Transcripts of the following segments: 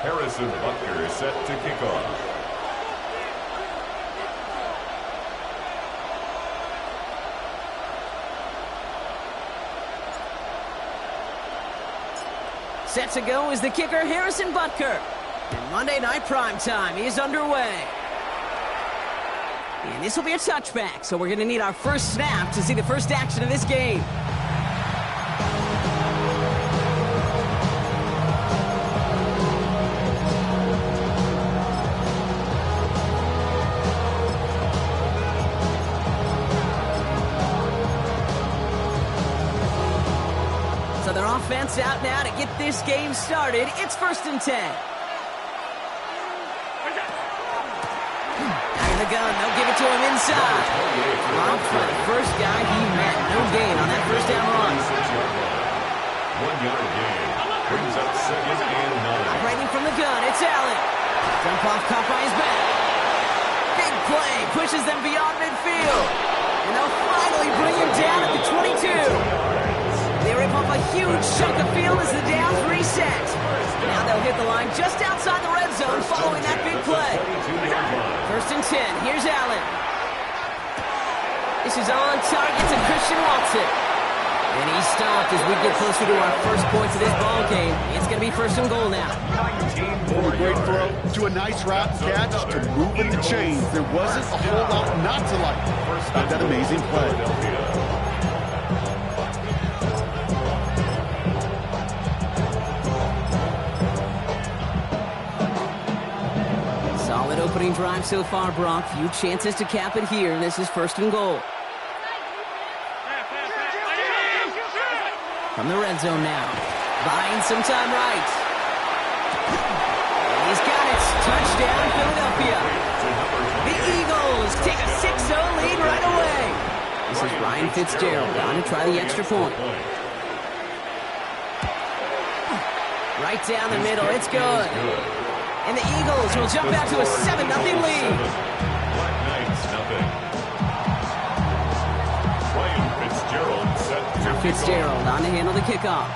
Harrison Butker is set to kick off. Set to go is the kicker, Harrison Butker. And Monday Night Primetime is underway. And this will be a touchback, so we're going to need our first snap to see the first action of this game. So their offense out now to get this game started. It's 1st and 10. Out of the gun, they'll give it to him inside. Robbed for the first guy he met. No gain on that first down run. 1 yard gain. Brings up 2nd and 9. Operating from the gun, it's Allen. Dump off caught by his back. Big play, pushes them beyond midfield. And they'll finally bring him down at the 22. They rip off a huge chunk of field as the downs reset. Now they'll hit the line just outside the red zone following that big play. 1st and 10. Here's Allen. This is on target to Christian Watson. And he's stopped as we get closer to our first points of this ball game. It's going to be 1st and goal now. From a great throw to a nice route catch to moving the chains. There wasn't a whole lot not to like about that amazing play. Solid opening drive so far, Brock. Few chances to cap it here. This is 1st and goal. From the red zone now. Buying some time right. He's got it. Touchdown, Philadelphia. The Eagles take a 6-0 lead right away. This is Ryan Fitzgerald on to try the extra point. Right down the middle. It's good. And the Eagles will jump out to a 7-0 lead. Black Knights, nothing. Ryan Fitzgerald set to Fitzgerald on to handle the kickoff.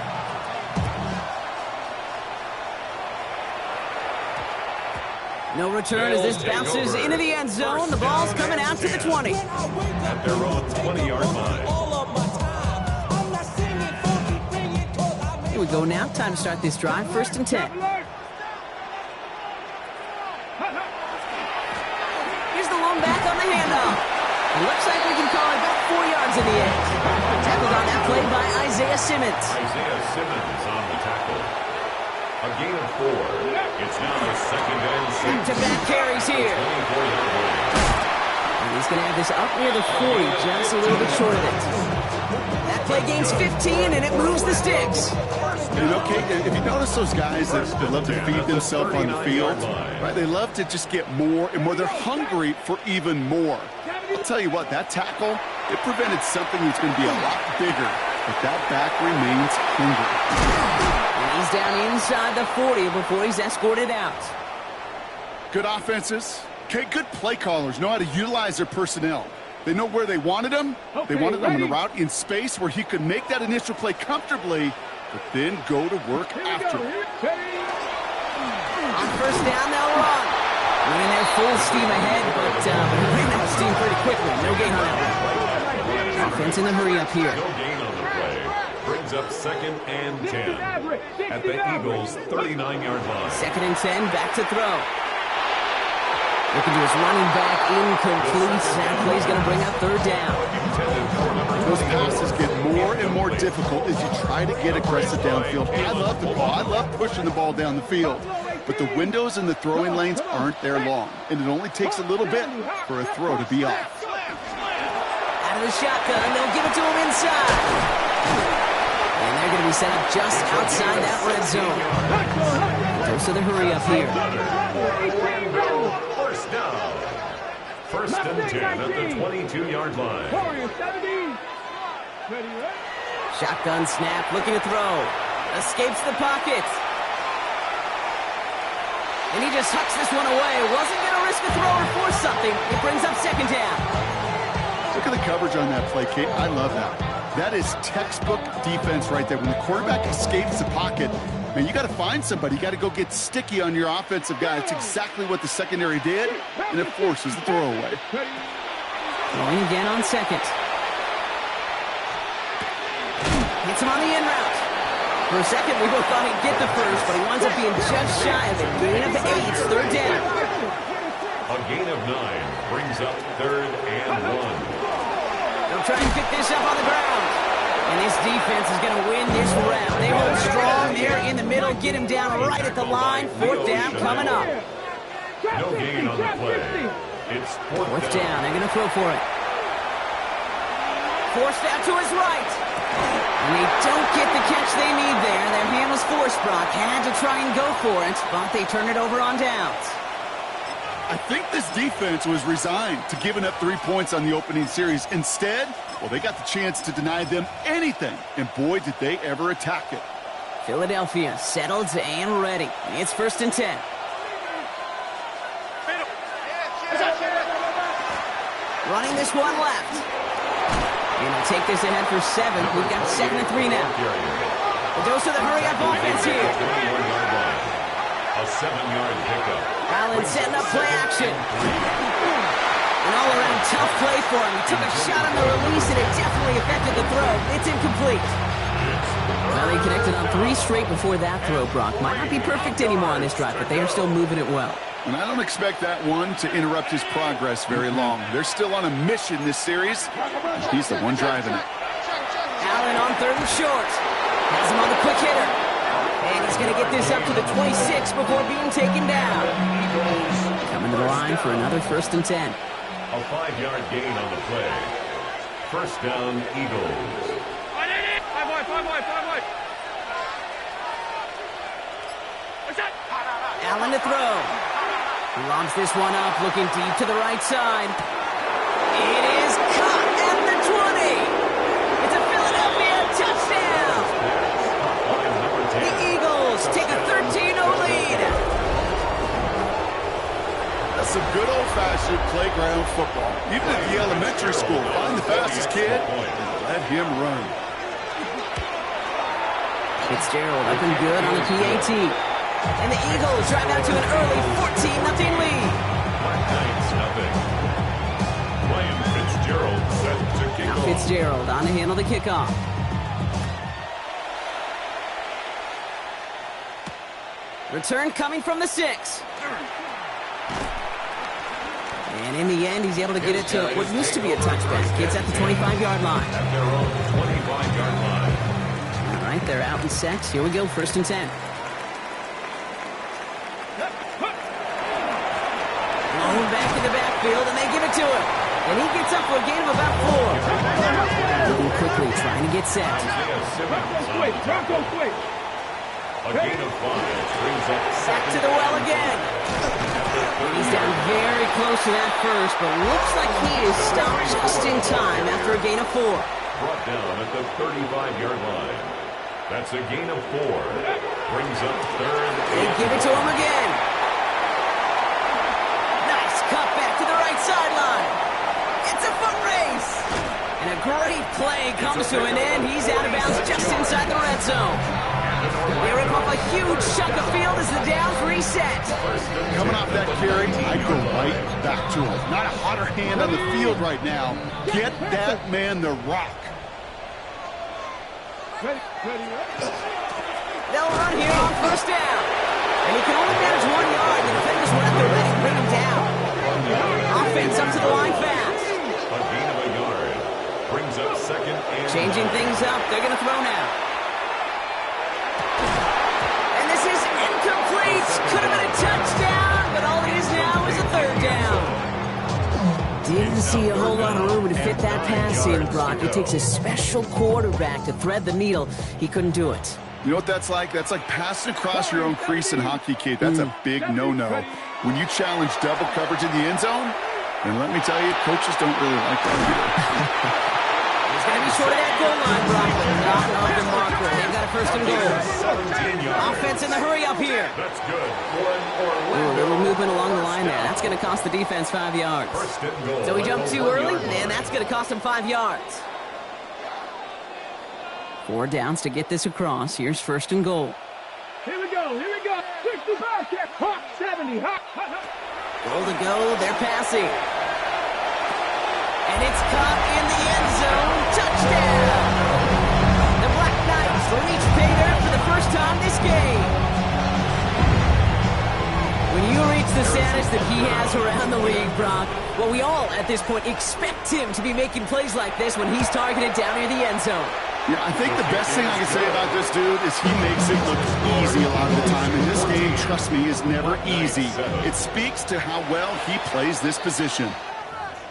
No return as this bounces into the end zone. The ball's coming out to the 20. At their own 20-yard line. Here we go now. Time to start this drive. 1st and 10. Here's the lone back on the handoff. It looks like we can call it about 4 yards in the end. Tackled on that play by Isaiah Simmons. Isaiah Simmons on the tackle. A gain of 4. It's now 2nd and 6. Back-to-back carries here. And he's going to have this up near the 40, just a little bit short of it. That play gains 15, and it moves the sticks. You know, Kate, if you notice those guys that love to feed themselves on the field, right? They love to just get more and more. They're hungry for even more. I'll tell you what, that tackle, it prevented something that's going to be a lot bigger, but that back remains hungry. And he's down inside the 40 before he's escorted out. Good offenses. Okay, good play callers know how to utilize their personnel. They know where they wanted them. They wanted them on a route in space where he could make that initial play comfortably, but then go to work after it. On 1st down, they'll run. Running their full steam ahead, but ran out of steam pretty quickly. No gain on that one. Offense in the hurry up here. No gain on the play. Brings up 2nd and 10. At the Eagles' 39-yard line. 2nd and 10, back to throw. Looking to his running back, incomplete. That play's going to bring up 3rd down. Those passes get more and more difficult as you try to get aggressive downfield. I love the ball. I love pushing the ball down the field. But the windows in the throwing lanes aren't there long, and it only takes a little bit for a throw to be off. Out of the shotgun, they'll give it to him inside. And they're going to be set up just outside that red zone. Dose of the hurry up here. 1st down. 1st and 10 at the 22-yard line. Shotgun snap, looking to throw. Escapes the pocket. And he just hucks this one away. Wasn't going to risk a throw or force something. It brings up 2nd down. Look at the coverage on that play, Kate. I love that. That is textbook defense right there. When the quarterback escapes the pocket, Man, you got to find somebody. You got to go get sticky on your offensive guy. That's exactly what the secondary did, and it forces the throwaway. Going again on second. Hits him on the in route. For a second, we both thought he'd get the first, but he winds up being just shy of a gain of 8. Third down. A gain of 9 brings up 3rd and 1. They'll try and pick this up on the ground. And this defense is going to win this round. They hold strong there in the middle, get him down right at the line. 4th down coming up. No gain on the play. It's 4th down. They're going to throw for it. Forced out to his right. And they don't get the catch they need there. Their hand was forced, Brock. Had to try and go for it, but they turn it over on downs. I think this defense was resigned to giving up 3 points on the opening series. Instead, well, they got the chance to deny them anything, and boy, did they ever attack it. Philadelphia settled and ready. It's 1st and 10. Running this one left. And they'll take this ahead for 7. We've got 2nd and 3 now. The dose of the hurry-up offense here. A 7-yard pickup. Allen setting up play action. An all-around tough play for him. He took a shot on the release, and it definitely affected the throw. It's incomplete. Well, they connected on 3 straight before that throw, Brock. Might not be perfect anymore on this drive, but they are still moving it well. And I don't expect that one to interrupt his progress very long. They're still on a mission this series. He's the one driving it. Allen on 3rd and short. Has him on the quick hitter. And he's going to get this up to the 26 before being taken down. Coming to the line for another 1st and 10. A 5-yard gain on the play. 1st down, Eagles. Allen to throw. He lobs this one up, looking deep to the right side. It is caught at the 20. It's a Philadelphia touchdown. The Eagles take a 13-0 lead. That's some good old-fashioned playground football. Even at the elementary school, find the fastest kid and let him run. Fitzgerald up and good on the PAT. And the Eagles drive out to an early 14-0 lead. Ryan Fitzgerald set to kick off. Fitzgerald on to handle the kickoff. Return coming from the 6. And in the end, he's able to get it to what used to be a touchback. It's at the 25-yard line. At their own 25-yard line. All right, they're out and set. Here we go, 1st and 10. Back in the backfield, and they give it to him. And he gets up for a gain of about 4. Moving quickly, trying to get set. A gain of 5 brings up Back to the well again. He's down very close to that first, but looks like he is stopped just in time after a gain of 4. Brought down at the 35-yard line. That's a gain of 4. Brings up 3rd. They give it to him again. Cut back to the right sideline. It's a foot race. And a great play comes to an end. He's out of bounds just inside the red zone. They rip off a huge chunk of field as the downs reset. Coming off that carry, I'd go right back to him. Not a hotter hand on the field right now. Get that man the rock. They'll run here on 1st down. And he can only manage 1 yard. The defenders were at the ready to bring him down. Offense up to the line fast. A gain of a yard. Brings up 2nd and... Changing things up. They're going to throw now. And this is incomplete. Could have been a touchdown, but all it is now is a 3rd down. Didn't see a whole lot of room to fit that pass in, Brock. It takes a special quarterback to thread the needle. He couldn't do it. You know what that's like? That's like passing across your own crease in hockey, kid. That's a big no-no. When you challenge double coverage in the end zone, and let me tell you, coaches don't really like that either. He's going to be short of that goal line, Brock, but not on the marker. They've got a 1st and goal. Offense in the hurry up here. That's good. Ooh, a little movement along the line there. That's going to cost the defense 5 yards. So he jumped too early, and that's going to cost him 5 yards. 4 downs to get this across. Here's 1st and goal. go. Here we go. 65, hot 70, hot. Goal to go, they're passing. And it's caught in the end zone. Touchdown! The Black Knights reach pay dirt for the first time this game. When you reach the status that he has around the league, Brock, well, we all at this point expect him to be making plays like this when he's targeted down near the end zone. Yeah, I think the best thing I can say about this dude is he makes it look easy a lot of the time. And this game, trust me, is never easy. It speaks to how well he plays this position.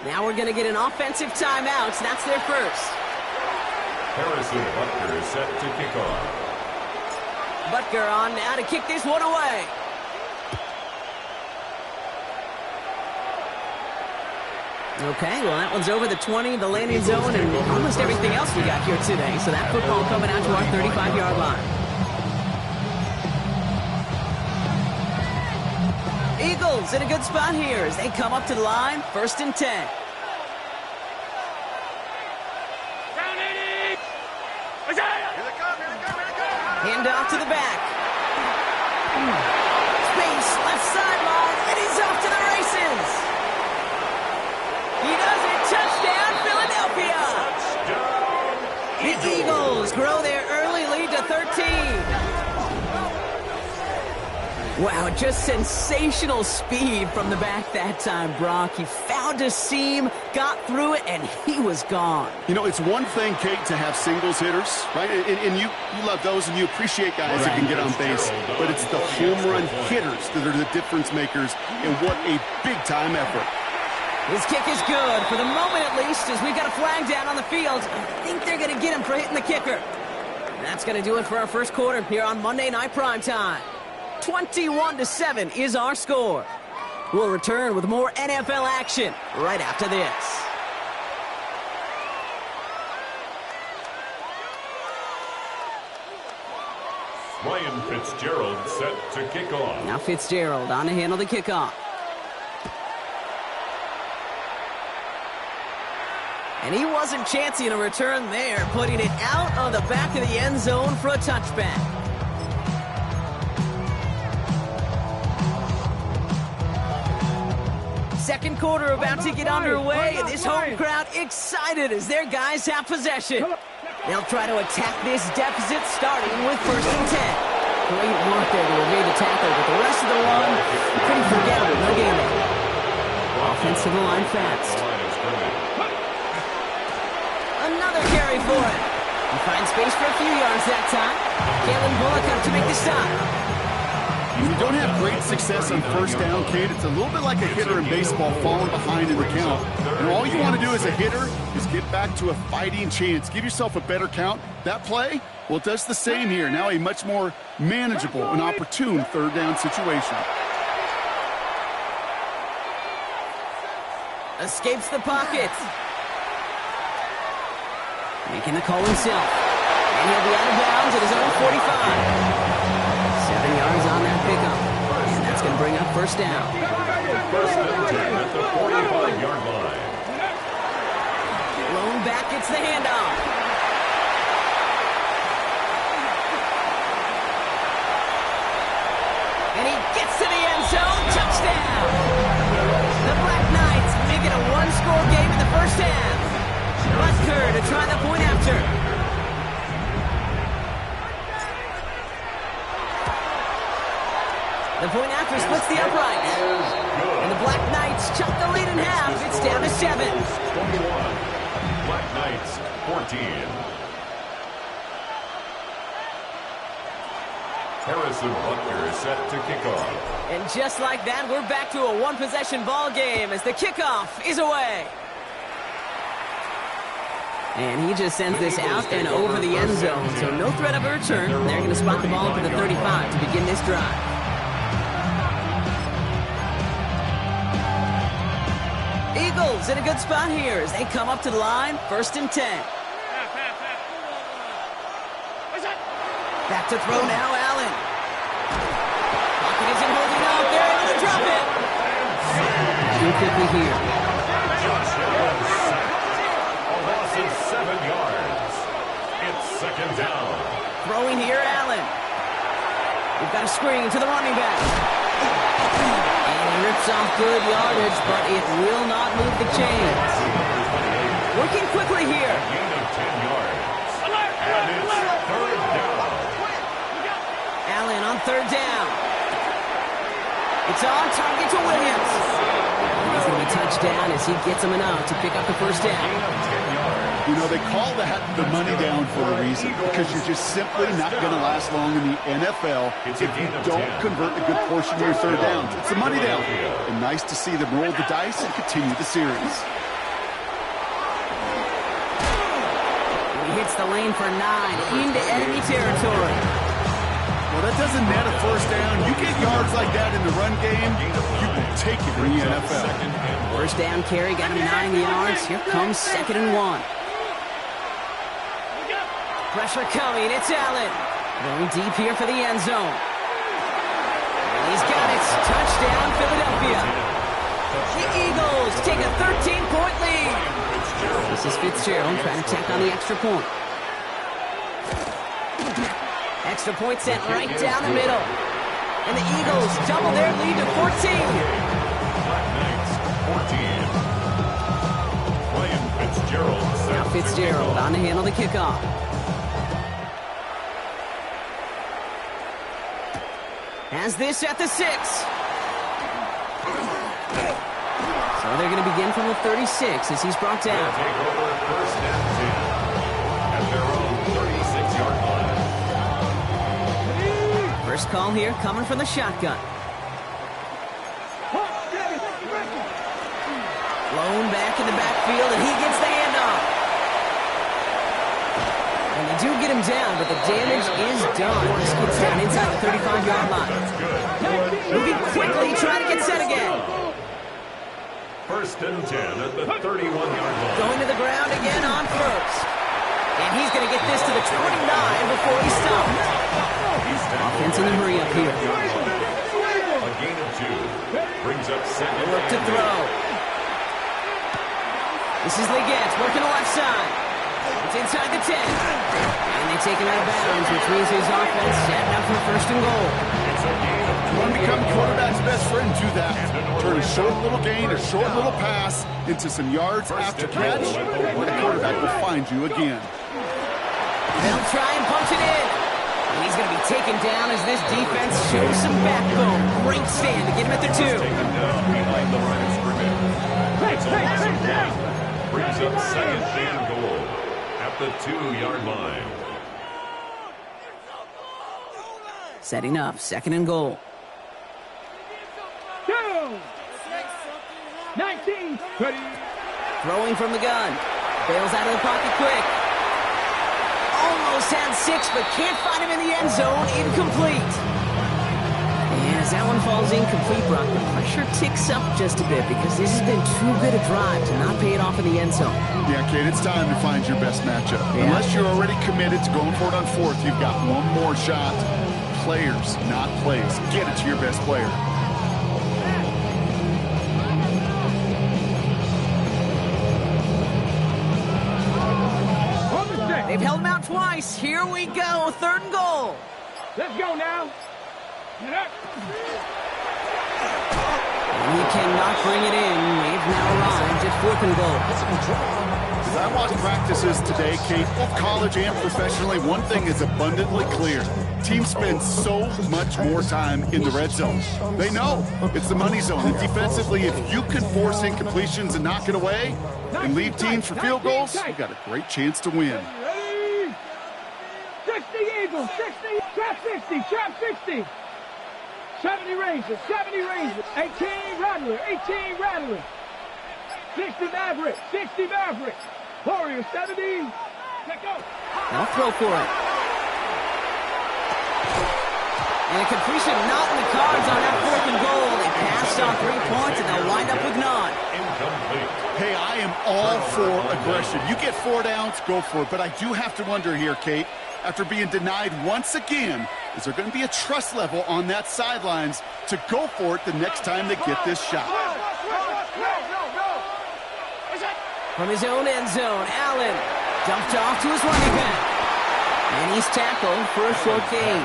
Now we're going to get an offensive timeout. That's their first. Harrison Butker is set to kick off. Butker on now to kick this one away. Okay, well, that one's over the 20, the landing zone, and almost everything else we got here today. So that football coming out to our 35-yard line. Eagles in a good spot here as they come up to the line, 1st and 10. Hand off to the back. Space, left sideline, and he's off to the races. He does it. Touchdown, Philadelphia. The Eagles grow their early lead to 13. Wow, just sensational speed from the back that time, Brock. He found a seam, got through it, and he was gone. You know, it's one thing, Kate, to have singles hitters, right? And you love those, and you appreciate guys that can get on base. But it's the home run hitters that are the difference makers, and what a big-time effort. His kick is good, for the moment at least, as we've got a flag down on the field. I think they're going to get him for hitting the kicker. And that's going to do it for our first quarter here on Monday Night Primetime. 21-7 is our score. We'll return with more NFL action right after this. Ryan Fitzgerald set to kick off. Now Fitzgerald on to handle the kickoff. And he wasn't chancing a return there, putting it out of the back of the end zone for a touchback. Second quarter about to get underway, and this home crowd excited as their guys have possession. They'll try to attack this deficit starting with 1st and 10. Great work there to evade the tackle, but the rest of the run, pretty forgettable. No gain there. Offense to the line fast. Another carry for it. He finds space for a few yards that time. Kalen Bullock up to make the stop. When you don't have great success on 1st down, Kate, it's a little bit like a hitter in baseball falling behind in the count. And all you want to do as a hitter is get back to a fighting chance. Give yourself a better count. That play, well, it does the same here. Now a much more manageable and opportune 3rd down situation. Escapes the pocket. Making the call himself. And he'll be out of bounds at his own 45. 7 yards on that pickup. And that's going to bring up 1st down. 1st and 10 at the 45-yard line. Blown back, gets the handoff. And he gets to the end zone. Touchdown! The Black Knights make it a one-score game in the 1st half. Butker to try the point after. The point after splits the upright. And the Black Knights chop the lead in half. It's down to 7. 21. Black Knights 14. Harrison Butker is set to kick off. And just like that, we're back to a one-possession ball game as the kickoff is away. And he just sends this out and over the end zone. So no threat of a return. They're going to spot the ball up at the 35 to begin this drive. Eagles in a good spot here as they come up to the line, 1st and 10. Back to throw now, Allen. Pocket isn't holding up. They're able to drop it. Too quickly here. A loss of 7 yards. It's 2nd down. Throwing here, Allen. We've got a screen to the running back. And he rips off good yardage, but it will not move the chains. Working quickly here. Gain of 10 yards. And it's third down. Allen on third down. It's on target to Williams. He's going to be touchdown as he gets him enough to pick up the first down. Gain of 10 yards. You know, they call that the money down for a reason, because you're just simply not going to last long in the NFL if you don't convert a good portion of your third downs. It's a money down. And nice to see them roll the dice and continue the series. He hits the lane for 9 into enemy territory. Well, that doesn't net a first down. You get yards like that in the run game, you will take it in the NFL. First down carry got him 9 yards. Here comes 2nd and 1. Pressure coming. It's Allen. Going deep here for the end zone. And he's got it. Touchdown, Philadelphia. The Eagles take a 13-point lead. This is Fitzgerald trying to tack on the extra point. Extra point sent right down the middle. And the Eagles double their lead to 14. Now Fitzgerald on to handle the kickoff. Has this at the 6. So they're going to begin from the 36 as he's brought down. Take over first and 10 at their own 36-yard line. First call here coming from the shotgun. Blown back in the backfield, and he gets the handoff. And they do get him down, but the damage is done. This gets down inside the 35-yard line. Moving quickly, trying to get set again. First and 10 at the 31-yard line. Going to the ground again on first. And he's going to get this to the 29 before he stops. Offense in a hurry up here. A gain of 2. Brings up second. Look to throw. This is Leggett working the left side. It's inside the 10. And they take him out of bounds, which means his offense setting up for first and goal. You want to become quarterback's best friend, do that. Turn a short little gain, a short little pass into some yards after catch, and the quarterback will find you again. They'll try and punch it in. And he's going to be taken down as this defense shows some backbone. Great stand to get him at the 2. Taken down behind the line of scrimmage. It's a loss of 1. Brings up second and goal at the 2-yard line. Setting up, 2nd and goal. 19, 20. Throwing from the gun. Bails out of the pocket quick. Almost had 6, but can't find him in the end zone. Incomplete. And as that one falls incomplete, Brock, the pressure ticks up just a bit because this has been too good a drive to not pay it off in the end zone. Yeah, Kate, it's time to find your best matchup. Yeah. Unless you're already committed to going for it on 4th, you've got one more shot. Players, not plays. Get it to your best player. They've held him out twice. Here we go. 3rd and goal. Let's go now. Get up. And he cannot bring it in. They've now arrived at 4th and goal. As I watched practices today, Kate, both college and professionally, one thing is abundantly clear. Teams spend so much more time in the red zone. They know it's the money zone. And defensively, if you can force incompletions and knock it away and leave teams for field goals, you've got a great chance to win. Ready? 60 Eagles, 60, trap 60, trap 60. 70 Rangers, 70 Rangers. 18 Rattler, 18 Rattler. 60 Maverick, 60 Maverick. Warriors, 70. Let go. Now throw for it. And a completion not in the cards on that 4th and goal. They passed on 3 points, and they'll wind up with none. Incomplete. Hey, I am all for aggression. You get 4 downs, go for it. But I do have to wonder here, Kate, after being denied once again, is there going to be a trust level on that sidelines to go for it the next time they get this shot? From his own end zone, Allen dumped off to his running back. And he's tackled for a short gain.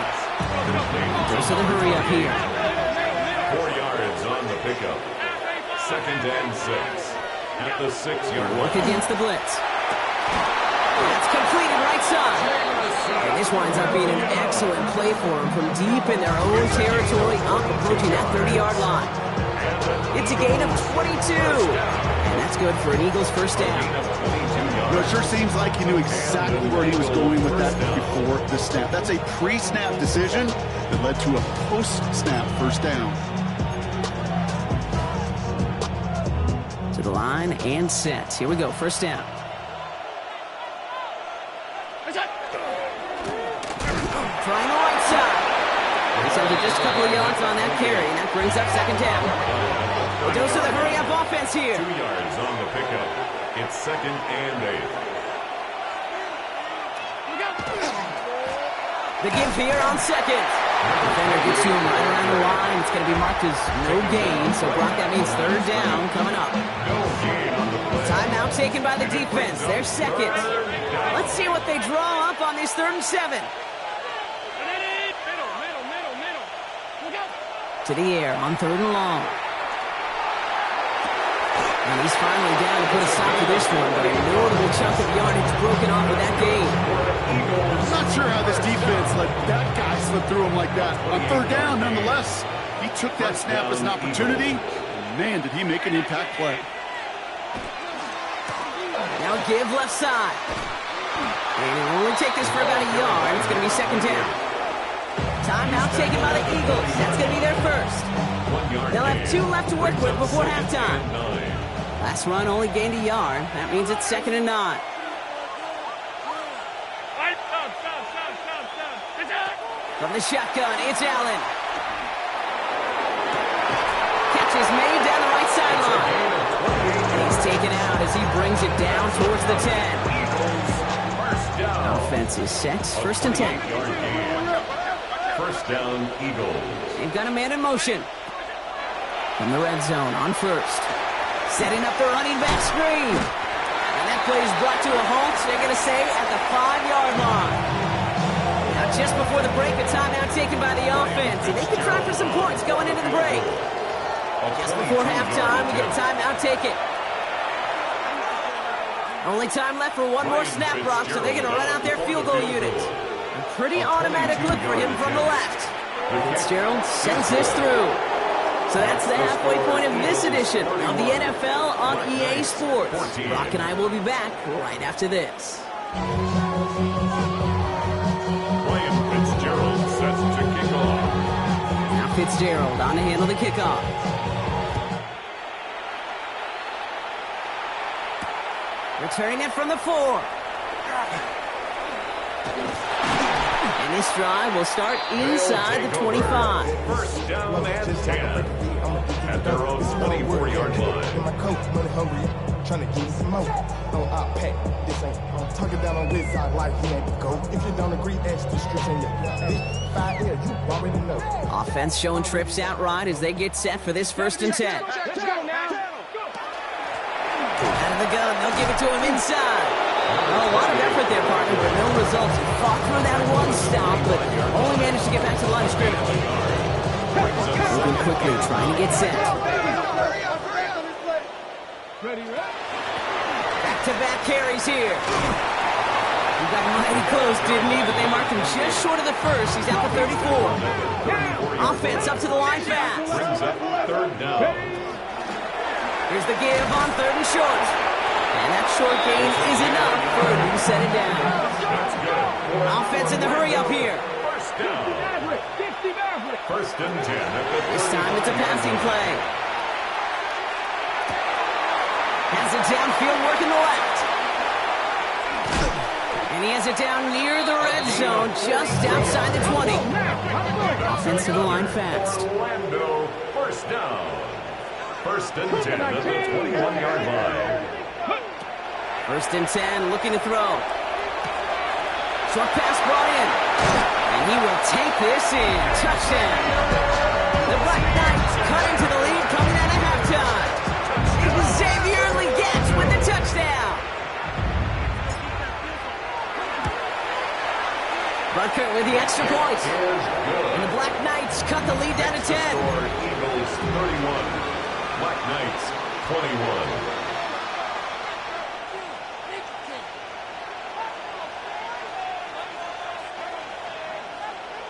Goes to the hurry up here. 4 yards on the pickup. 2nd and 6. At the 6-yard line. Work against the blitz. That's completed right side. And this winds up being an excellent play for them from deep in their own territory, up approaching that 30-yard line. It's a gain of 22. And that's good for an Eagles first down. Well, it sure seems like he knew exactly where he was going with that before the snap. That's a pre-snap decision that led to a post-snap first down. To the line and set. Here we go, first down. Trying the right side. He's under just a couple of yards on that carry, and that brings up 2nd down. It goes to the hurry-up offense here. 2 yards on the pickup. It's 2nd and 8. The give here on 2nd. Defender gets to him right around the line. It's going to be marked as no gain, so Brock, that means 3rd down coming up. No gain on the play. Timeout taken by the defense. They're 2nd. Let's see what they draw up on this 3rd and 7. To the air on 3rd and long. And he's finally down to put a stop to this one, but a notable chunk of yardage broken off of that game. I'm not sure how this defense let that guy slip through him like that. On 3rd down, nonetheless, he took that snap as an opportunity. Man, did he make an impact play. Now give left side. And it'll only take this for about a yard. It's going to be 2nd down. Timeout taken by the Eagles. That's going to be their first. They'll have 2 left to work with before halftime. Last run only gained a yard. That means it's 2nd and 9. From the shotgun, it's Allen. Catch is made down the right sideline. And he's taken out as he brings it down towards the 10. Offense is set. 1st and 10. First down, Eagles. They've got a man in motion. From the red zone on 1st. Setting up the running back screen. And that play is brought to a halt, they're going to say, at the 5-yard line. Now, just before the break, a timeout taken by the offense. And they can try for some points going into the break. Just before halftime, we get a timeout taken. Only time left for one more snap, Brock, so they're going to run out their field goal unit. A pretty automatic look for him from the left. Fitzgerald sends this through. So that's the halfway point of this edition of the NFL on EA Sports. Brock and I will be back right after this. Ryan Fitzgerald sets to kick off. Now Fitzgerald on to handle the kickoff. Returning it from the 4. And this drive will start inside the 25. First down and 10. At their own 24-yard line. Trying to get some more. On our pack, this ain't. I'm talking down on this side like he ain't go. If you don't agree, ask the streets in your 5 years, you already know. Offense showing trips out right as they get set for this 1st and 10. Let's go now. Out of the gun, they'll give it to him inside. Well, a lot of effort there, partner, but no results. He fought through that one stop, but only managed to get back to the line of scrimmage. Moving quickly, trying to get set. Back-to-back carries here. He got mighty close, didn't he? But they marked him just short of the 1st. He's out to 34. Offense up to the line fast. Brings up 3rd down. Here's the give on 3rd and short. And that short gain is enough for him to set it down. That's good. Offense in the hurry up here. First down. First and 10. This time it's a passing play. Has it downfield working the left. And he has it down near the red zone, just outside the 20. Offense to the line fast. Orlando, first down. First and 10 at the 21-yard line. 1st and 10, looking to throw. Short pass brought in. And he will take this in. Touchdown. The Black Knights cut into the lead coming out of halftime. Xavier Legette with the touchdown. Butker with the extra point. And the Black Knights cut the lead down to 10. Eagles 31. Black Knights 21.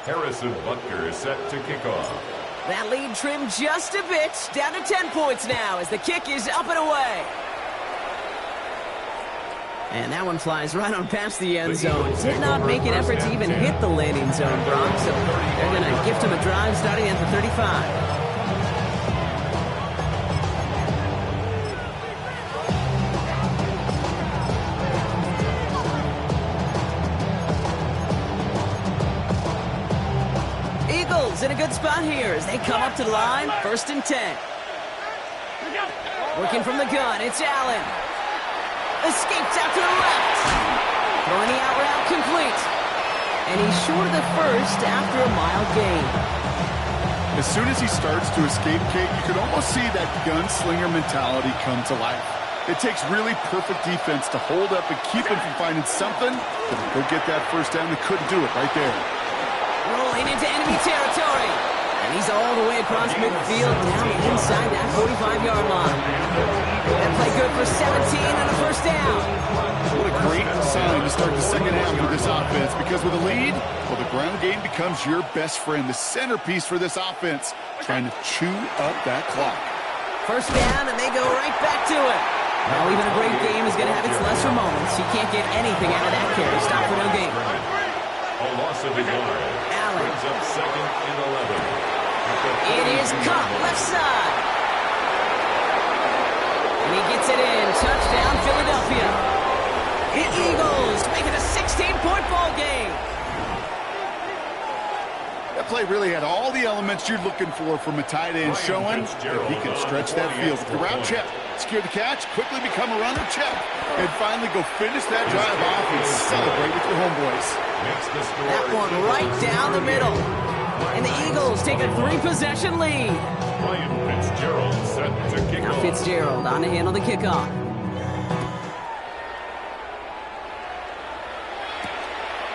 Harrison Butker is set to kick off. That lead trimmed just a bit, down to 10 points now as the kick is up and away. And that one flies right on past the end zone. Did not make an effort to even hit the landing zone, Brock, so they're going to gift him a drive starting at the 35. In a good spot here as they come up to the line, 1st and 10. Working from the gun, it's Allen. Escapes out to the left. Throwing the out route complete. And he's short of the first after a mile gain. As soon as he starts to escape, Kate, you can almost see that gunslinger mentality come to life. It takes really perfect defense to hold up and keep him from finding something that will get that first down. They couldn't do it right there. Rolling into enemy territory. And he's all the way across midfield down inside that 45-yard line. That play good for 17 and a first down. What a great sign to start the second half for this offense, because with a lead, well, the ground game becomes your best friend, the centerpiece for this offense, trying to chew up that clock. First down, and they go right back to it. Well, even a great game is going to have its lesser moments. You can't get anything out of that carry. Stop for no gain. A loss of a yard. Allen. Brings up 2nd and 11. It is caught left side. And he gets it in. Touchdown, Philadelphia. The Eagles make it a 16-point ball game. That play really had all the elements you're looking for from a tight end, showing that he can stretch that field. The route check, secure the catch, quickly become a runner check, and finally go finish that drive off and celebrate with your homeboys. That one right down the middle. And the Eagles take a 3-possession lead. Ryan Fitzgerald set to kick Now off. Fitzgerald on to handle the kickoff.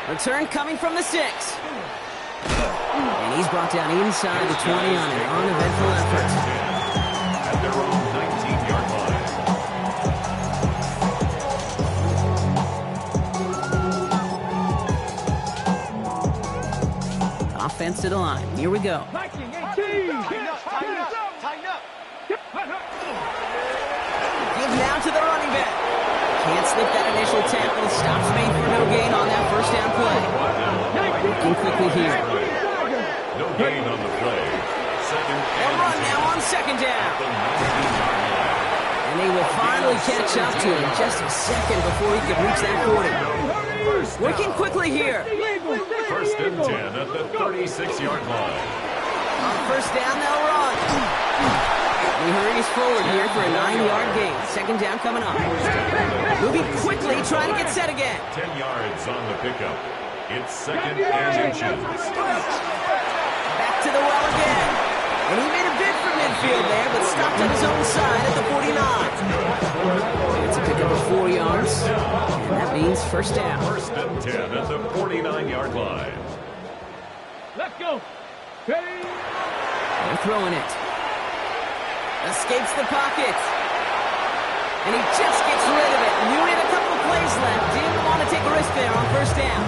Return coming from the 6. And he's brought down inside the 20 on an uneventful effort. At their own 19-yard line. Offense to the line. Here we go. Tighten up. Give now to the running back. Can't slip that initial tackle. Stops made for no gain on that first down play. Working quickly here. No gain on the play. Second They'll and run now on second down. the 19-yard line. And they will finally catch up to him just a second before he can reach that 40. Working quickly here. First and 10 at the 36-yard line. On first down, they'll run. He hurries forward here for a 9-yard gain. Second down coming up. Moving quickly, trying to get set again. 10 yards on the pickup. It's 2nd and inches. Back to the well again. And he made a bid for midfield there, but stopped on his own side at the 49. It's a pickup of 4 yards. And that means first down. First and 10 at the 49-yard line. Let's go. Ready? They're throwing it. Escapes the pocket. And he just gets rid of it. Knew he had a couple of plays left. Didn't want to take a risk there on first down.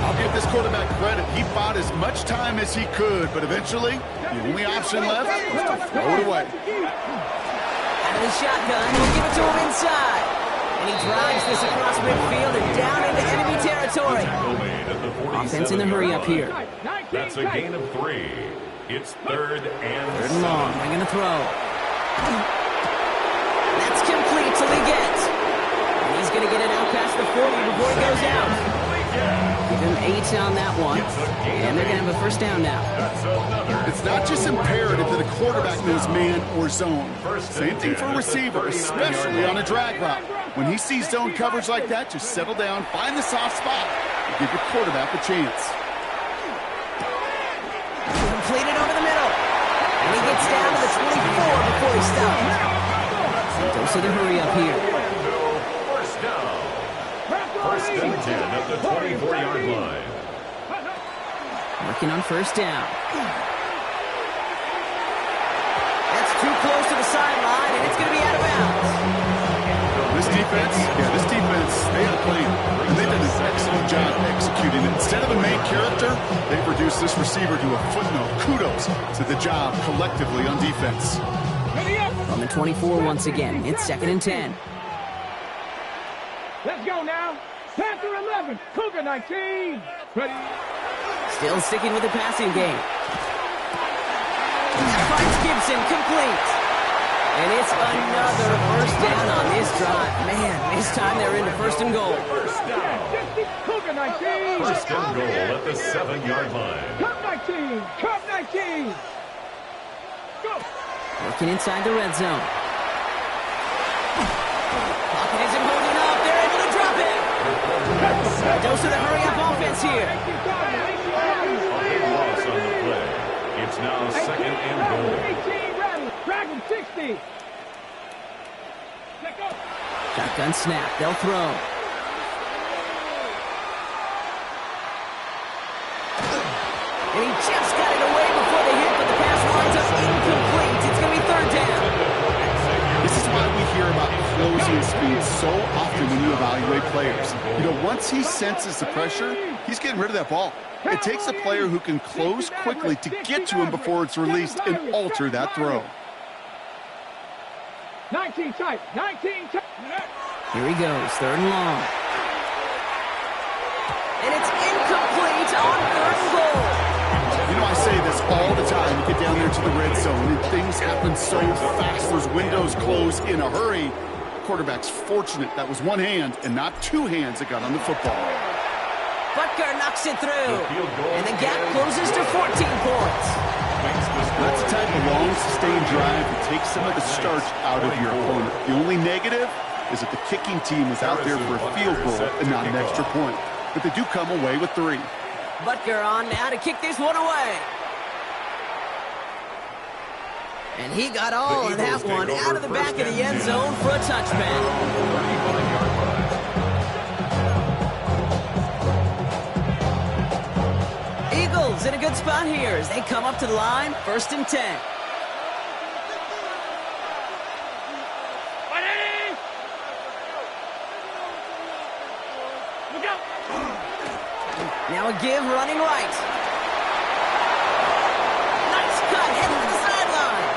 I'll give this quarterback credit. He bought as much time as he could, but eventually, the only option left was to throw it away. Out of the shotgun, he'll give it to him inside. And he drives this across midfield and down into enemy territory. Tackle made at the 47-yard Offense in the hurry up here. That's a gain of 3. It's 3rd and Third and long. 7. They're going to throw. That's complete till he gets. And he's going to get it out past the 40 before he goes out. Give him 8 on that one. And they're going to have a first down now. That's another. It's not just imperative that a quarterback knows man or zone. Same thing for a receiver, especially on a drag route. When he sees zone coverage like that, just settle down, find the soft spot, and give your quarterback a chance. Completed over the middle. And he gets down to the 24 before he stops. Dose of the hurry up here. First down. First and 10 at the 24-yard line. Working on first down. That's too close to the sideline, and it's going to be out of bounds. This defense, they had a plan. And they did an excellent job executing it. Instead of a main character, they've reduced this receiver to a footnote. Kudos to the job collectively on defense. On the 24 once again. It's 2nd and 10. Let's go now. Panther 11, Cougar 19. Ready? Still sticking with the passing game. Finds Gibson, complete. And it's another first down on this drive. Man, this time they're into 1st and goal. First down. Cougar 19. First and goal at the 7-yard line. Cup 19. Cup 19. Go. Working inside the red zone. Pocket isn't holding up. They're able to drop it. A dose of the hurry-up offense here. A big loss on the play. It's now 2nd and goal. 18 Rattler. Dragon 60. Let go. Shotgun snap. They'll throw. And he just got it away before the hit, but the pass winds up incomplete. It's going to be 3rd down. This is why we hear about closing speed so often when you evaluate players. You know, once he senses the pressure, he's getting rid of that ball. It takes a player who can close quickly to get to him before it's released and alter that throw. 19 tight. 19 tight. Here he goes. 3rd and long. And it's incomplete on 3rd and goal. You know, I say this all the time. You get down there to the red zone, and things happen so fast. Those windows close in a hurry. The quarterback's fortunate that was one hand and not two hands that got on the football. Butker knocks it through. And the gap closes to 14 points. That's the type of long, sustained drive that takes some of the starch out of your opponent. The only negative is that the kicking team is out there for a field goal and not an extra point. But they do come away with 3. Butker on now to kick this one away. And he got all of that one out of the back of the end zone for a touchback. Eagles in a good spot here as they come up to the line. 1st and 10. Now a give running right. Nice cut heading to the sideline.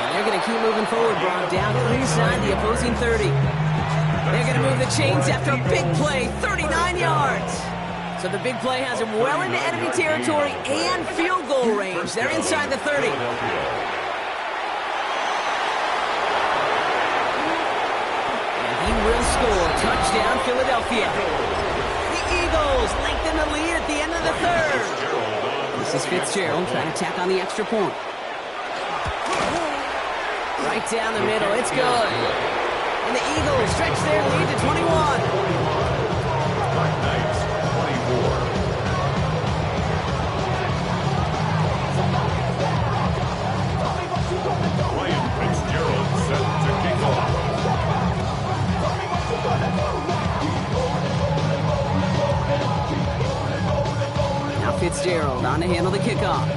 And they're going to keep moving forward, Braun, down inside the opposing 30. They're going to move the chains after a big play, 39 yards. So the big play has him well into enemy territory and field goal range. They're inside the 30. And he will score. Touchdown, Philadelphia. Eagles lengthen the lead at the end of the 3rd. This is Fitzgerald trying to tack on the extra point. Right down the middle, it's good. And the Eagles stretch their lead to 21. Knights, 24. Ryan Fitzgerald set to kick off. Fitzgerald on to handle the kickoff.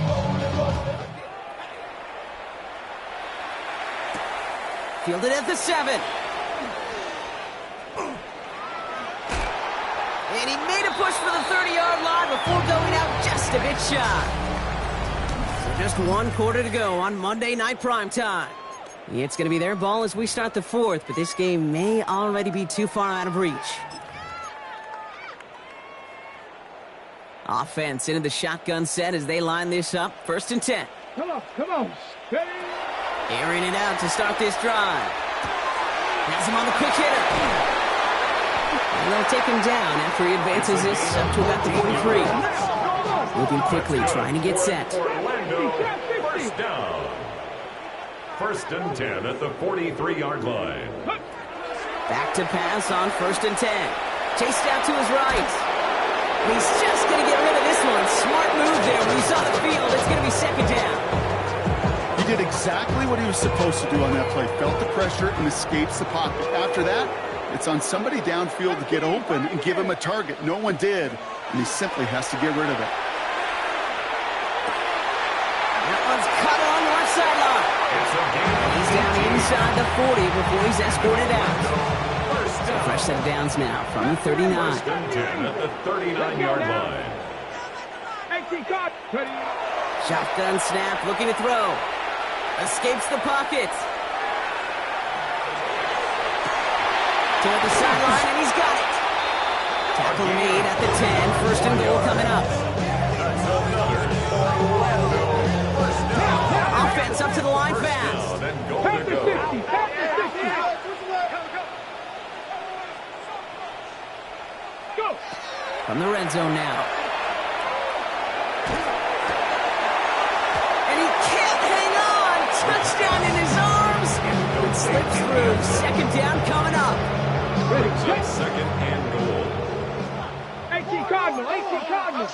Fielded at the 7. And he made a push for the 30-yard line before going out just a bit shy. So just 1 quarter to go on Monday Night Primetime. It's going to be their ball as we start the 4th, but this game may already be too far out of reach. Offense into the shotgun set as they line this up. 1st and 10. Come on. Steady. Airing it out to start this drive. Has him on the quick hitter. And they'll take him down after he advances this up to about the 43. Moving quickly, trying to get set. First down. 1st and 10 at the 43-yard line. Back to pass on 1st and 10. Chased out to his right. And he's just going to get rid of this one. Smart move there. When he saw the field, it's going to be 2nd down. He did exactly what he was supposed to do on that play. Felt the pressure and escapes the pocket. After that, it's on somebody downfield to get open and give him a target. No one did, and he simply has to get rid of it. That one's cut along the left sideline. It's a gain. He's down inside the 40 before he's escorted out. So fresh set of downs now from the 39. First and 10 at the 39-yard line. 18 card. Shotgun snap, looking to throw. Escapes the pocket. Toward the sideline, and he's got it. Tackle made at the 10. First and goal coming up. Offense up to the line fast. Then goal Pass to the go. 60. Pass the 60. Go. From the red zone now. And he can't hang on. Touchdown in his arms. It slips through. Second down coming up. Brings up second and goal. 18 Cardinal. 18 Cardinal.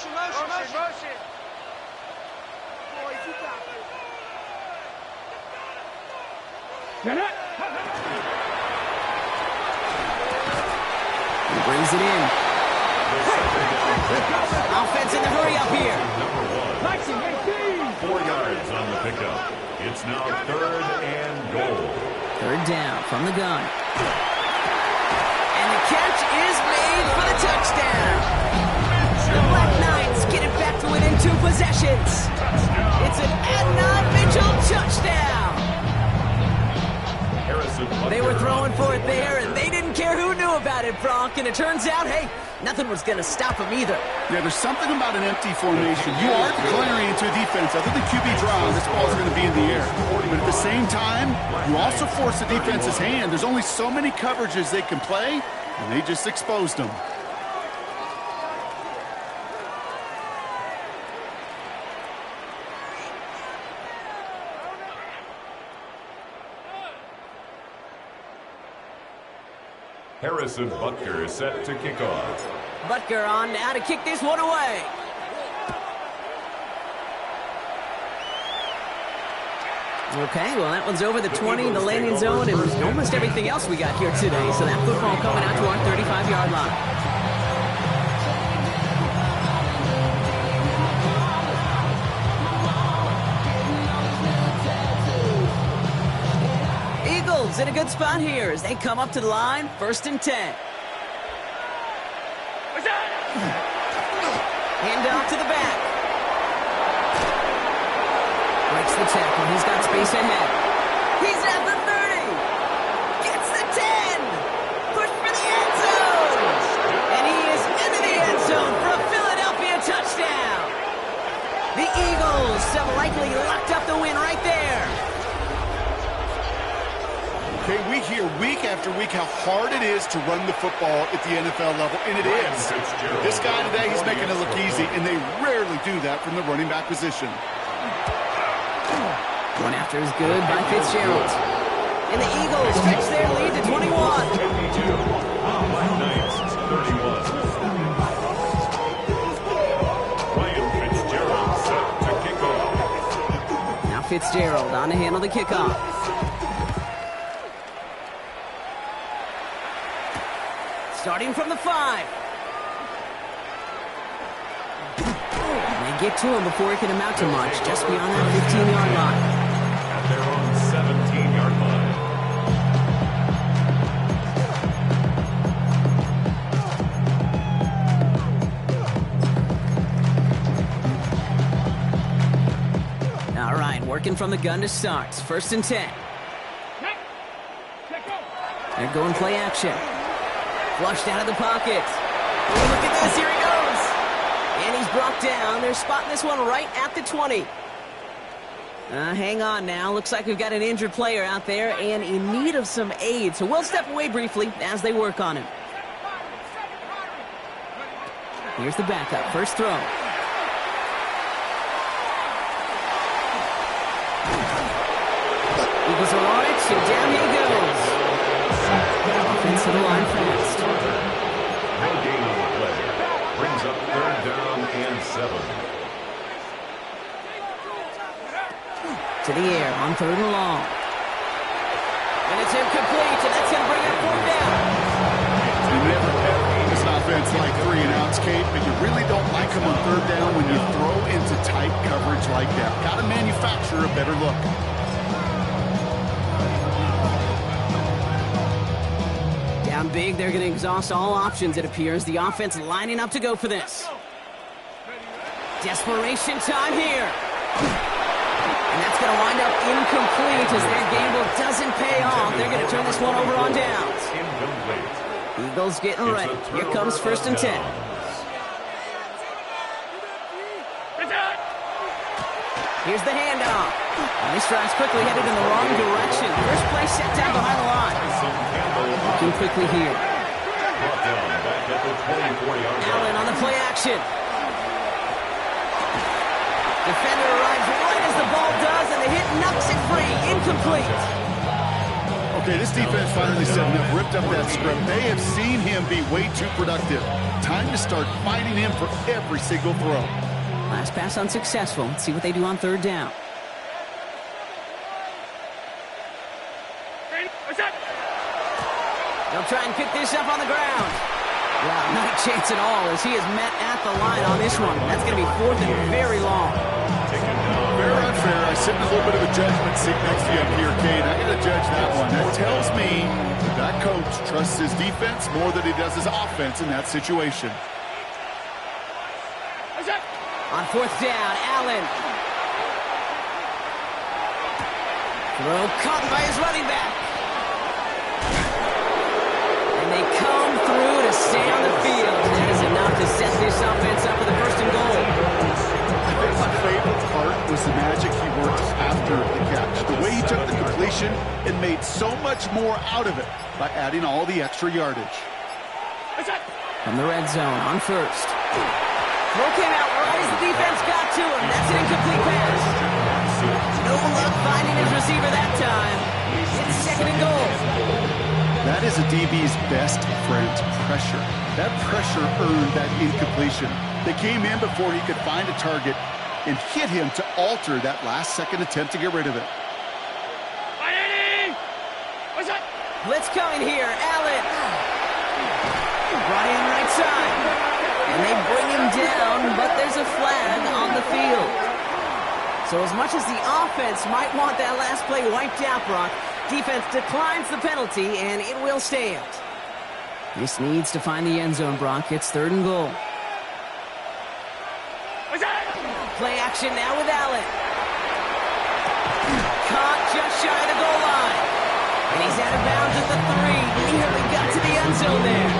Set up. He brings it in. Offense in the hurry up here. Number 1. 4 yards on the pickup. It's now third and goal. Third down from the gun. And the catch is made for the touchdown. The Black Knights get it back to within 2 possessions. It's an Adnan Mitchell touchdown. They were throwing for it there, and they didn't care who knew about it, Bronk. And it turns out, hey, nothing was going to stop them either. Yeah, there's something about an empty formation. You are declaring into a defense. Other than QB draw, this ball's going to be in the air. But at the same time, you also force the defense's hand. There's only so many coverages they can play, and they just exposed them. Harrison Butker set to kick off. Butker on now to kick this one away. Okay, well, that one's over the 20, the landing zone, and almost everything else we got here today. So that football coming out to our 35-yard line. Eagles in a good spot here as they come up to the line, first and 10. Hand off to the back. Breaks the tackle. He's got space ahead. He's at the 30. Gets the 10. Push for the end zone. And he is into the end zone for a Philadelphia touchdown. The Eagles have likely locked up the win right there. Okay, we hear week after week how hard it is to run the football at the NFL level, and it is. This guy today, he's making it look easy, and they rarely do that from the running back position. One after is good by Fitzgerald. And the Eagles fix their lead to 21. 52. Knights 31. Ryan Fitzgerald set to kick off. Now Fitzgerald on to handle the kickoff. Starting from the 5. They get to him before he can amount to much, just beyond that 15-yard line. At their own 17-yard line. All right, working from the gun to start. First and 10. They're going play action. Flushed out of the pocket. Oh, look at this. Here he goes. And he's brought down. They're spotting this one right at the 20. Hang on now. Looks like we've got an injured player out there and in need of some aid. So we'll step away briefly as they work on him. Here's the backup. First throw. Eagles are on it, so down he goes. Offense to the line fast. No gain on the play. Brings up third down and 7. To the air on third and long. And it's incomplete, and that's going to bring up fourth down. You never have this offense. defense like 3 and outs, Kate, but you really don't like them on third down when you throw into tight coverage like that. Got to manufacture a better look. Down big, they're going to exhaust all options, it appears. The offense lining up to go for this. Desperation time here. And that's going to wind up incomplete as their gamble doesn't pay off. They're going to turn this one over on downs. Eagles getting ready. Here comes 1st and 10. Here's the handoff. And this drive's quickly headed in the wrong direction. First play set down behind the line. Looking quickly here. Allen on the play action. Defender arrives right as the ball does, and the hit knocks it free. Incomplete. Okay, this defense finally setting up, ripped up that script. They have seen him be way too productive. Time to start fighting him for every single throw. Last pass unsuccessful. Let's see what they do on 3rd down. They'll try and pick this up on the ground. Wow, not a chance at all as he is met at the line on this one. That's going to be 4th and very long. Fair or unfair, I sit in a little bit of a judgment seat next to you up here, Kate. I got to judge that one. That tells me that coach trusts his defense more than he does his offense in that situation. On 4th down, Allen. Throw caught by his running back. And they come through to stay on the field. That is enough to set this offense up with a 1st and goal. I think my favorite part was the magic he worked after the catch. The way he took the completion and made so much more out of it by adding all the extra yardage. From the red zone on 1st. Throw came out right as the defense got to him. That's an incomplete pass. No luck finding his receiver that time. It's 2nd and goal. That is a DB's best friend, pressure. That pressure earned that incompletion. They came in before he could find a target and hit him to alter that last-second attempt to get rid of it. Blitz coming here. Allen. Brought in right side. And they bring him down, but there's a flag on the field. So as much as the offense might want that last play wiped out, Brock, defense declines the penalty, and it will stand. This needs to find the end zone, Brock. It's 3rd and goal. Play action now with Allen. Caught just shy of the goal line. And he's out of bounds at the 3. Nearly got to the end zone there.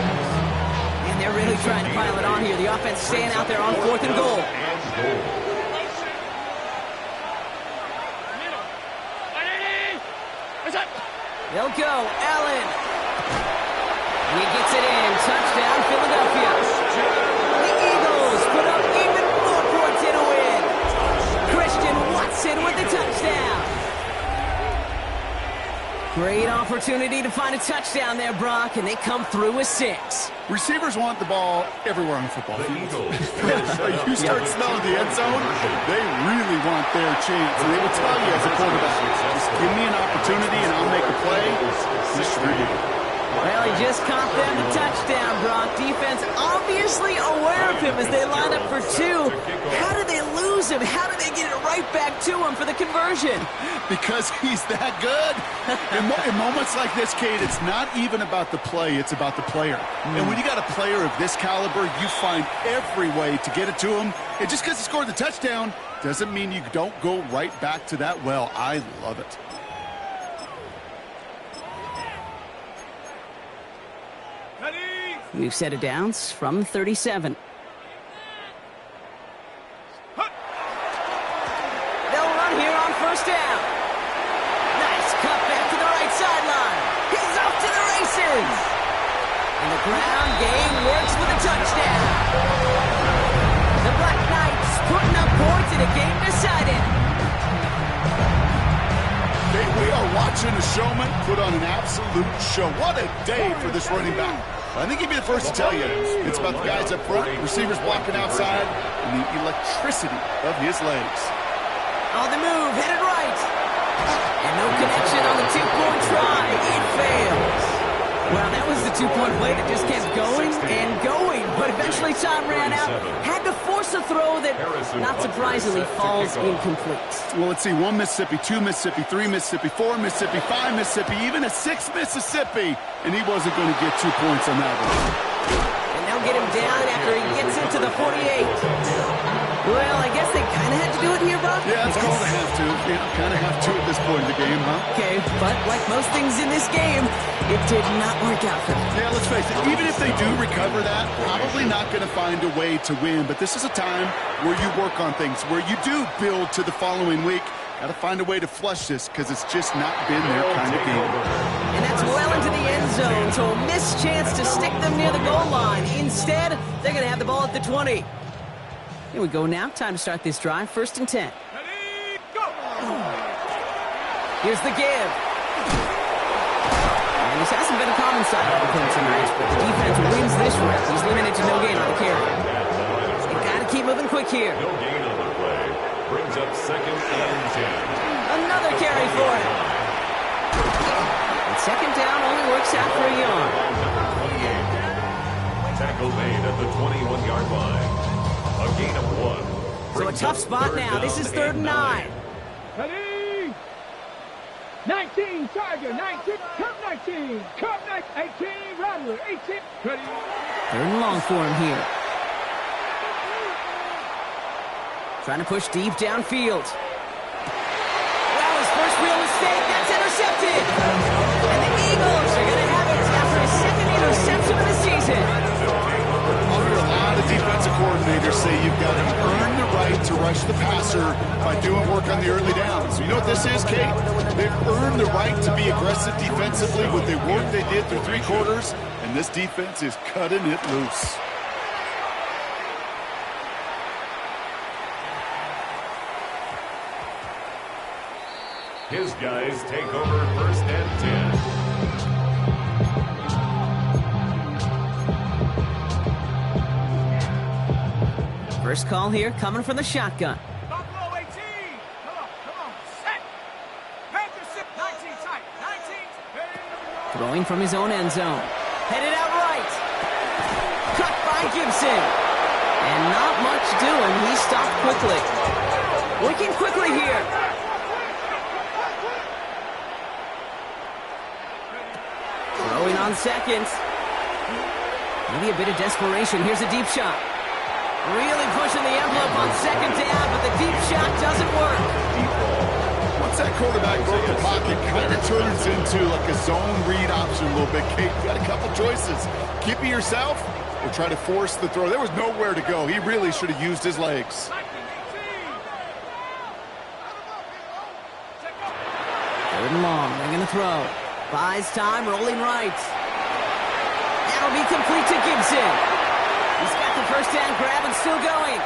And they're really trying to pile it on here. The offense staying out there on 4th and goal. They'll go. Allen. He gets it in. Touchdown, Philadelphia. The Eagles put up even more points in a win. Christian Watson with the touchdown. Great opportunity to find a touchdown there, Brock, and they come through with 6. Receivers want the ball everywhere on the football field. You start smelling the end zone, they really want their chance. And they will tell you as a quarterback, just give me an opportunity and I'll make a play. Distribute. Well, he just caught them a touchdown, Brock. Defense obviously aware of him as they line up for 2. How do they lose him? How do they get it right back to him for the conversion? Because he's that good. In moments like this, Kate, it's not even about the play, it's about the player. And when you got a player of this caliber, you find every way to get it to him. And just because he scored the touchdown doesn't mean you don't go right back to that well. I love it. New set of downs from 37. They'll run here on 1st down. Nice cut back to the right sideline. He's off to the races. And the ground game works with a touchdown. The Black Knights putting up points in a game decided. We are watching a showman put on an absolute show. What a day for this running back. I think he'd be the first to tell you. It's about the guys up front, receivers blocking outside, and the electricity of his legs. On the move, headed right. And no connection on the 2-point try. It fails. Well, that was the two-point play that just kept going and going, but eventually time ran out. Had to force a throw that, not surprisingly, falls incomplete. Well, let's see, 1 Mississippi, 2 Mississippi, 3 Mississippi, 4 Mississippi, 5 Mississippi, even a 6 Mississippi, and he wasn't going to get 2 points on that one. And they'll get him down after he gets into the 48. Well, I guess they kind of had to do it here, Buck. Yeah, it's called a have to. Yeah, kind of have to at this point in the game, huh? Okay, but like most things in this game, it did not work out for them. Yeah, let's face it, even if they do recover that, probably not going to find a way to win. But this is a time where you work on things, where you do build to the following week. Got to find a way to flush this because it's just not been their kind of game. And that's well into the end zone, so a missed chance to stick them near the goal line. Instead, they're going to have the ball at the 20. Here we go now. Time to start this drive. 1st and 10. Ready, go! Here's the give. And this hasn't been a common sight of the tonight, but the defense wins this round. He's limited to no gain on the carry. You got to keep moving quick here. No gain on the play. Brings up 2nd and 10. Another carry for him. And 2nd down only works out for a yard. Tackle made at the 21-yard line. A gain of 1. So a tough spot now. This is 3rd and 9. Ready? 19, Tiger, 19, come 19, come 19, 18, Rattler, 18, ready? 3rd and long for him here. Trying to push deep downfield. Well, his first real mistake, that's intercepted. And the Eagles are going to have it after his 2nd interception of the season. I'll hear a lot of defensive coordinators say you've got to earn the right to rush the passer by doing work on the early downs. You know what this is, Kate? They've earned the right to be aggressive defensively with the work they did through 3 quarters, and this defense is cutting it loose. His guys take over 1st and 10. First call here coming from the shotgun. Buffalo 18, come on, set. Panthers 19 tight, 19, ready? Throwing from his own end zone. Headed out right. Cut by Gibson. And not much doing. He stopped quickly. Working quickly here. Throwing on 2nd. Maybe a bit of desperation. Here's a deep shot. Really pushing the envelope on 2nd down, but the deep shot doesn't work. Once that quarterback broke the pocket, kind of turns into like a zone read option a little bit. Kate, you got a couple choices. Keep it yourself or try to force the throw. There was nowhere to go. He really should have used his legs. 3rd and long. They're going to throw. Buys time, rolling right. That'll be complete to Gibson. He's got the 1st down grab and still going.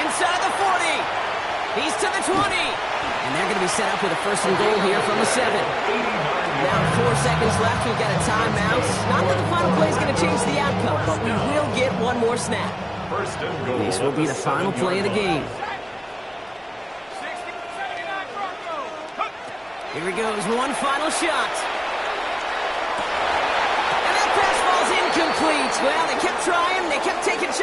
Inside the 40. He's to the 20. And they're going to be set up with a 1st and goal here from the 7. Now 4 seconds left. We've got a timeout. Not that the final play is going to change the outcome, but we will get one more snap. 1st and goal. This will be the final play of the game. Here he goes. One final shot. And that pass ball's incomplete. Well, they kept trying. They kept taking shots.